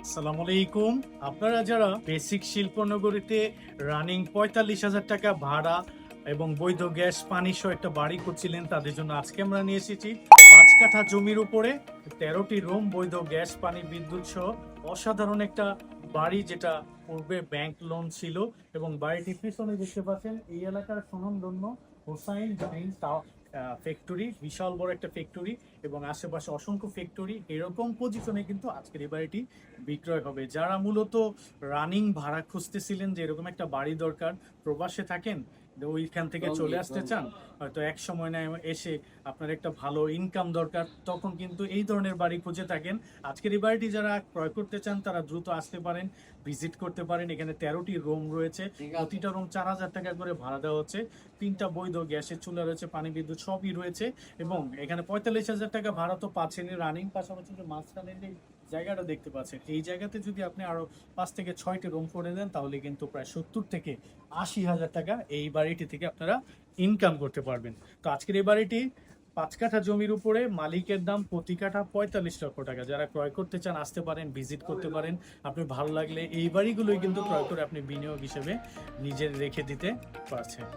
আসসালামু আলাইকুম। আপনারা যারা বেসিক শিল্পনগরীতে রানিং ৪৫,০০০ টাকা ভাড়া এবং বৈধ গ্যাস পানি সহ একটা বাড়ি খুঁজছিলেন, তাদের জন্য আজকে আমরা নিয়ে এসেছি ৫ কাঠা জমির উপরে ১৩টি রুম, বৈধ গ্যাস পানি বিদ্যুৎ সহ অসাধারণ একটা বাড়ি, যেটা পূর্বে ব্যাংক লোন ছিল। এবং বাড়িটির পিছনে দেখতে পাচ্ছেন এই এলাকার স্বনামধন্য হোসাইন জাহিন ফ্যাক্টরি, বিশাল বড় একটা ফ্যাক্টরি এবং আশেপাশে অসংখ্য ফ্যাক্টরি। এরকম পজিশনে কিন্তু আজকের এই বাড়িটি বিক্রয় হবে। যারা মূলত রানিং ভাড়া খুঁজতেছিলেন যে এরকম একটা বাড়ি দরকার, প্রবাসে থাকেন, ওইখান থেকে চলে আসতে চান, হয়তো এক সময় না এসে আপনার একটা ভালো ইনকাম দরকার, তখন কিন্তু এই ধরনের বাড়ি খুঁজে থাকেন। আজকের এই বাড়িটি যারা ক্রয় করতে চান তারা দ্রুত আসতে পারেন, ভিজিট করতে পারেন। এখানে ১৩টি রুম রয়েছে, প্রতিটা রুম ৪,০০০ টাকা করে ভাড়া দেওয়া হচ্ছে। ৩টা বৈধ গ্যাসের চুলা রয়েছে, পানি বিদ্যুৎ সবই রয়েছে। এবং এখানে ৪৫,০০০ টাকা ভাড়া তো পাচ্ছেনই রানিং, পাশাপাশি যে মাঝখানে যে জায়গাটা দেখতে পাচ্ছেন, এই জায়গাতে যদি আপনি আরো ৫ থেকে ৬টি রুম করে দেন, তাহলে কিন্তু প্রায় ৭০ থেকে ৮০,০০০ টাকা এই বাড়িটি থেকে আপনারা ইনকাম করতে পারবেন। তো আজকের এই বাড়িটি ৫ কাঠা জমির উপরে, মালিকের দাম প্রতি কাঠা ৪৫ লক্ষ টাকা। যারা ক্রয় করতে চান আসতে পারেন, ভিজিট করতে পারেন। আপনি ভালো লাগলে এই বাড়িগুলোই কিন্তু ক্রয় করে আপনি বিনিয়োগ হিসেবে নিজের রেখে দিতে পারছেন।